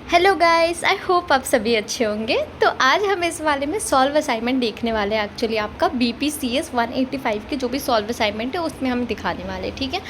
Hello guys, I hope आप सभी अच्छे होंगे। तो आज हम इस वाले में सॉल्व असाइनमेंट देखने वाले हैं। एक्चुअली आपका BPCS 185 के जो भी सॉल्व असाइनमेंट है उसमें हम दिखाने वाले हैं, ठीक है।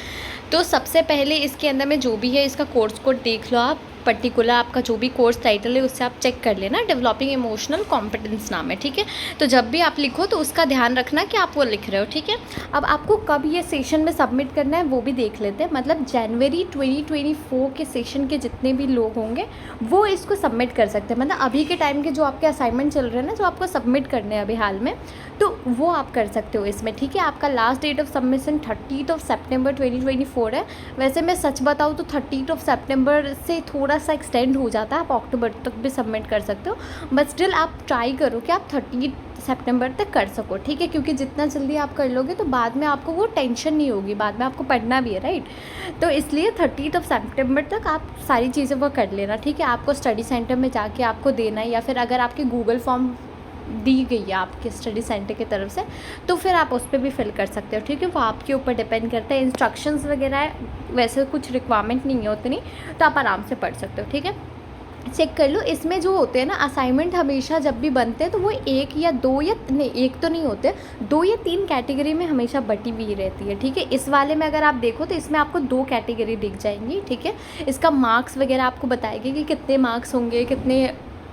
तो सबसे पहले इसके अंदर में जो भी है इसका कोर्स कोड देख लो आप। पर्टिकुलर आपका जो भी कोर्स टाइटल है उससे आप चेक कर लेना। डेवलपिंग इमोशनल कॉम्पिटेंस नाम है, ठीक है। तो जब भी आप लिखो तो उसका ध्यान रखना कि आप वो लिख रहे हो, ठीक है। अब आपको कब ये सेशन में सबमिट करना है वो भी देख लेते हैं। मतलब जनवरी 2024 के सेशन के जितने भी लोग होंगे वो इसको सबमिट कर सकते हैं। मतलब अभी के टाइम के जो आपके असाइनमेंट चल रहे हैं ना, जो आपको सबमिट करने हैं अभी हाल में, तो वो आप कर सकते हो इसमें, ठीक है। आपका लास्ट डेट ऑफ सबमिशन 30 सितंबर 2024 है। वैसे मैं सच बताऊँ तो 30 सितंबर से थोड़ा सा एक्सटेंड हो जाता है, आप अक्टूबर तक भी सबमिट कर सकते हो। बट स्टिल आप ट्राई करो कि आप 30 सितंबर तक कर सको, ठीक है। क्योंकि जितना जल्दी आप कर लोगे तो बाद में आपको वो टेंशन नहीं होगी, बाद में आपको पढ़ना भी है, राइट। तो इसलिए 30 सितंबर तक आप सारी चीज़ें वो कर लेना, ठीक है। आपको स्टडी सेंटर में जाके आपको देना है, या फिर अगर आपके गूगल फॉर्म दी गई है आपके स्टडी सेंटर की तरफ से तो फिर आप उस पर भी फिल कर सकते हो, ठीक है। वो आपके ऊपर डिपेंड करता है। इंस्ट्रक्शंस वगैरह है, वैसे कुछ रिक्वायरमेंट नहीं है उतनी, तो आप आराम से पढ़ सकते हो, ठीक है। चेक कर लो। इसमें जो होते हैं ना असाइनमेंट, हमेशा जब भी बनते हैं तो वो एक या दो या नहीं, एक तो नहीं होते, 2 या 3 कैटेगरी में हमेशा बटी हुई रहती है, ठीक है। इस वाले में अगर आप देखो तो इसमें आपको 2 कैटेगरी दिख जाएंगी, ठीक है। इसका मार्क्स वगैरह आपको बताएगी कि कितने मार्क्स होंगे, कितने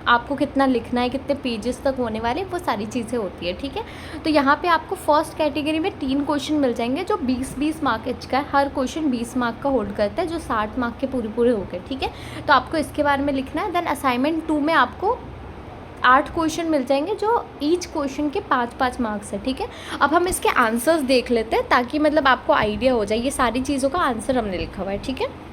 आपको कितना लिखना है, कितने पेजेस तक होने वाले, वो सारी चीज़ें होती है, ठीक है। तो यहाँ पे आपको फर्स्ट कैटेगरी में 3 क्वेश्चन मिल जाएंगे जो 20-20 मार्क्स का है। हर क्वेश्चन 20 मार्क का होल्ड करता है, जो 60 मार्क के पूरे हो गए, ठीक है। तो आपको इसके बारे में लिखना है। देन असाइनमेंट 2 में आपको 8 क्वेश्चन मिल जाएंगे जो ईच क्वेश्चन के 5-5 मार्क्स है, ठीक है। अब हम इसके आंसर्स देख लेते हैं ताकि मतलब आपको आइडिया हो जाए। ये सारी चीज़ों का आंसर हमने लिखा हुआ है, ठीक है।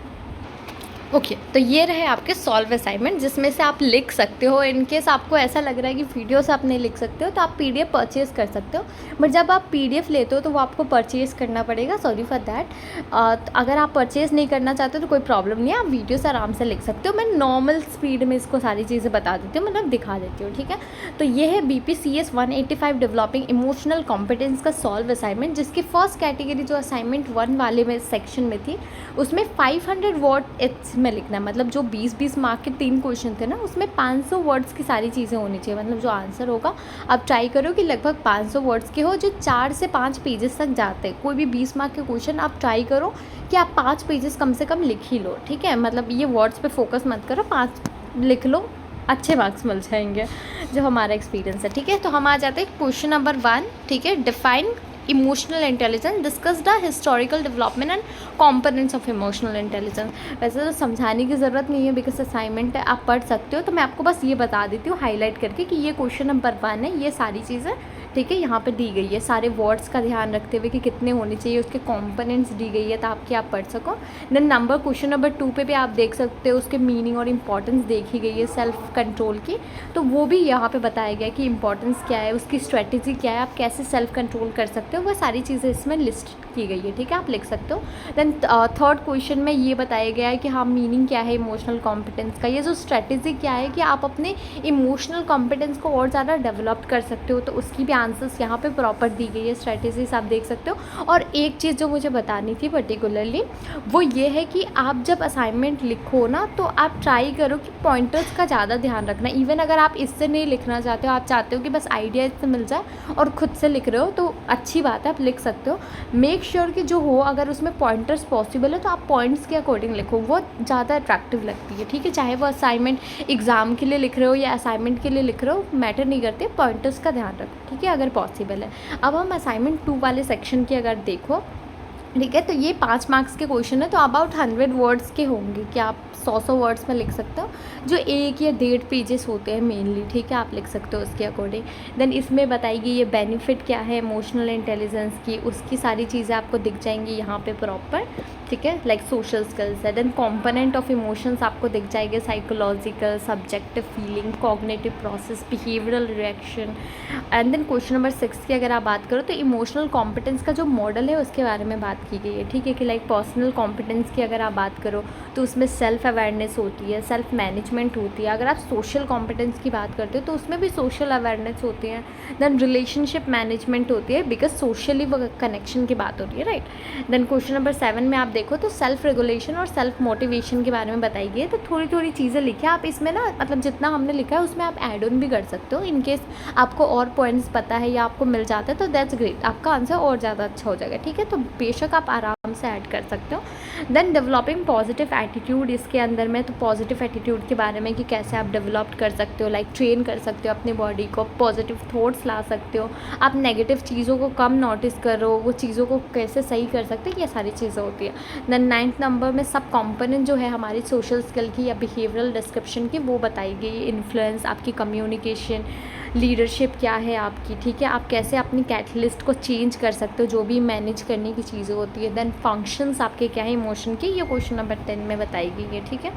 ओके तो ये रहे आपके सॉल्व असाइनमेंट, जिसमें से आप लिख सकते हो। इनकेस आपको ऐसा लग रहा है कि वीडियो से आप नहीं लिख सकते हो तो आप PDF परचेज़ कर सकते हो। बट जब आप PDF लेते हो तो वो आपको परचेज़ करना पड़ेगा, सॉरी फॉर दैट। अगर आप परचेज़ नहीं करना चाहते हो तो कोई प्रॉब्लम नहीं है, आप वीडियो से आराम से लिख सकते हो। मैं नॉर्मल स्पीड में इसको सारी चीज़ें बता देती हूँ, मतलब दिखा देती हूँ, ठीक है। तो ये है BPCS 185 डेवलपिंग इमोशनल कॉम्पिटेंस का सॉल्व असाइनमेंट, जिसकी फर्स्ट कैटेगरी जो असाइनमेंट 1 वाले में सेक्शन में थी उसमें 500 वर्ड में लिखना है। मतलब जो 20-20 मार्क के 3 क्वेश्चन थे ना, उसमें 500 वर्ड्स की सारी चीज़ें होनी चाहिए। मतलब जो आंसर होगा आप ट्राई करो कि लगभग 500 वर्ड्स के हो, जो 4 से 5 पेजेस तक जाते हैं। कोई भी 20 मार्क के क्वेश्चन आप ट्राई करो कि आप 5 पेजेस कम से कम लिख ही लो, ठीक है। मतलब ये वर्ड्स पे फोकस मत करो, 5 लिख लो, अच्छे मार्क्स मिल जाएंगे, जो हमारा एक्सपीरियंस है, ठीक है। तो हम आ जाते हैं क्वेश्चन नंबर 1, ठीक है। Define emotional intelligence, discuss the historical development and components of emotional intelligence. वैसे तो समझाने की ज़रूरत नहीं है बिकॉज असाइनमेंट है, आप पढ़ सकते हो। तो मैं आपको बस ये बता देती हूँ हाईलाइट करके कि ये क्वेश्चन नंबर 1 है, ये सारी चीज़ें, ठीक है, यहाँ पे दी गई है। सारे वर्ड्स का ध्यान रखते हुए कि कितने होने चाहिए, उसके कॉम्पोनेंट्स दी गई है ताकि आप पढ़ सको। देन क्वेश्चन नंबर 2 पे भी आप देख सकते हो, उसके मीनिंग और इम्पॉर्टेंस देखी गई है सेल्फ कंट्रोल की। तो वो भी यहाँ पे बताया गया कि इंपॉर्टेंस क्या है, उसकी स्ट्रेटेजी क्या है, आप कैसे सेल्फ कंट्रोल कर सकते हो, वो सारी चीज़ें इसमें लिस्ट की गई है, ठीक है, आप लिख सकते हो। देन थर्ड क्वेश्चन में ये बताया गया है कि हाँ मीनिंग क्या है इमोशनल कॉम्पिटेंस का, ये जो स्ट्रेटेजी क्या है कि आप अपने इमोशनल कॉम्पिटेंस को और ज़्यादा डेवलप कर सकते हो। तो उसकी भी आंसर्स यहाँ पे प्रॉपर दी गई है, स्ट्रेटेजीज आप देख सकते हो। और एक चीज़ जो मुझे बतानी थी पर्टिकुलरली, वो ये है कि आप जब असाइनमेंट लिखो ना तो आप ट्राई करो कि पॉइंटर्स का ज़्यादा ध्यान रखना। इवन अगर आप इससे नहीं लिखना चाहते हो, आप चाहते हो कि बस आइडिया इससे मिल जाए और ख़ुद से लिख रहे हो, तो अच्छी बात है, आप लिख सकते हो। मेक श्योर कि जो हो, अगर उसमें पॉइंटर्स पॉसिबल है तो आप पॉइंट्स के अकॉर्डिंग लिखो, वो ज़्यादा अट्रैक्टिव लगती है, ठीक है। चाहे वो असाइनमेंट एग्ज़ाम के लिए लिख रहे हो या असाइनमेंट के लिए लिख रहे हो, मैटर नहीं करते, पॉइंटर्स का ध्यान रखो, ठीक है, अगर पॉसिबल है। अब हम असाइनमेंट 2 वाले सेक्शन की अगर देखो, ठीक है, तो ये 5 मार्क्स के क्वेश्चन है, तो अबाउट 100 वर्ड्स के होंगे कि आप 100 वर्ड्स में लिख सकते हो, जो 1 या 1.5 पेजेस होते हैं मेनली, ठीक है, आप लिख सकते हो उसके अकॉर्डिंग। देन इसमें बताएगी ये बेनिफिट क्या है इमोशनल इंटेलिजेंस की, उसकी सारी चीज़ें आपको दिख जाएंगी यहाँ पे प्रॉपर, ठीक है, लाइक सोशल स्किल्स है। देन कॉम्पोनेंट ऑफ इमोशंस आपको दिख जाएंगे, psychological, subjective feeling, cognitive process, behavioural reaction. And then question number 6 की अगर आप बात करो तो इमोशनल कॉम्पिटेंस का जो मॉडल है उसके बारे में बात की गई है, ठीक है, कि लाइक पर्सनल कॉम्पिटेंस की अगर आप बात करो तो उसमें सेल्फ सेल्फ अवेयरनेस होती है, सेल्फ मैनेजमेंट होती है। अगर आप सोशल कॉम्पिटेंस की बात करते हो तो उसमें भी सोशल अवेयरनेस होती है। देन रिलेशनशिप मैनेजमेंट होती है, बिकॉज सोशली वो कनेक्शन की बात होती है, राइट। देन क्वेश्चन नंबर 7 में आप देखो तो सेल्फ रेगुलेशन और सेल्फ मोटिवेशन के बारे में बताई गई है। तो थोड़ी थोड़ी चीज़ें लिखी आप इसमें ना, मतलब जितना हमने लिखा है उसमें आप ऐड ऑन भी कर सकते हो। इन केस आपको और पॉइंट्स पता है या आपको मिल जाता है तो दैट्स ग्रेट, आपका आंसर और ज़्यादा अच्छा हो जाएगा, ठीक है। तो बेशक आप आराम से ऐड कर सकते हो। देन डेवलपिंग पॉजिटिव एटीट्यूड इसके अंदर में, तो पॉजिटिव एटीट्यूड के बारे में कि कैसे आप डेवलप कर सकते हो, लाइक ट्रेन कर सकते हो अपनी बॉडी को, पॉजिटिव थॉट्स ला सकते हो, आप नेगेटिव चीज़ों को कम नोटिस करो, वो चीज़ों को कैसे सही कर सकते हो, ये सारी चीज़ें होती है। देन 9th नंबर में सब कंपोनेंट जो है हमारी सोशल स्किल की या बिहेवियरल डिस्क्रिप्शन की वो बताई गई। इन्फ्लुएंस, आपकी कम्युनिकेशन, लीडरशिप क्या है आपकी, ठीक है, आप कैसे अपनी कैटलिस्ट को चेंज कर सकते हो, जो भी मैनेज करने की चीज़ें होती है। देन फंक्शंस आपके क्या है इमोशन के, ये क्वेश्चन नंबर 10 में बताई गई है, ठीक है।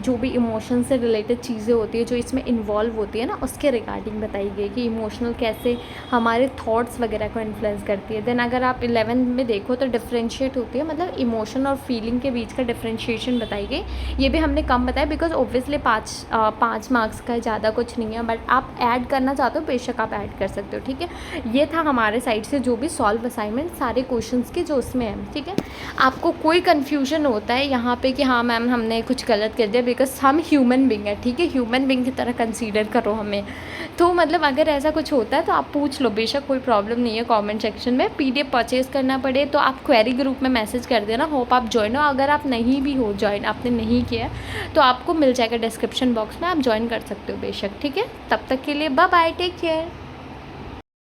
जो भी इमोशन से रिलेटेड चीज़ें होती है जो इसमें इन्वॉल्व होती है ना, उसके रिगार्डिंग बताई गई कि इमोशनल कैसे हमारे थॉट्स वगैरह को इन्फ्लुएंस करती है। देन अगर आप 11 में देखो तो डिफ्रेंशिएट होती है, मतलब इमोशन और फीलिंग के बीच का डिफ्रेंशिएशन बताई गई। ये भी हमने कम बताया बिकॉज ऑब्वियसली 5 मार्क्स का ज़्यादा कुछ नहीं है, बट आप ऐड करना चाहते हो बेशक आप ऐड कर सकते हो, ठीक है। ये था हमारे साइड से जो भी सॉल्व असाइनमेंट सारे क्वेश्चंस के जो उसमें है, ठीक है। आपको कोई कन्फ्यूजन होता है यहाँ पे कि हाँ मैम हमने कुछ गलत कर दिया, बिकॉज हम ह्यूमन बींग है, ठीक है, ह्यूमन बींग की तरह कंसीडर करो हमें। तो मतलब अगर ऐसा कुछ होता है तो आप पूछ लो, बेशक कोई प्रॉब्लम नहीं है। कमेंट सेक्शन में PDF परचेज़ करना पड़े तो आप क्वेरी ग्रुप में मैसेज कर देना, होप आप ज्वाइन हो। अगर आप नहीं भी हो ज्वाइन, आपने नहीं किया तो आपको मिल जाएगा डिस्क्रिप्शन बॉक्स में, आप ज्वाइन कर सकते हो बेशक, ठीक है। तब तक के लिए बाय बाय, टेक केयर।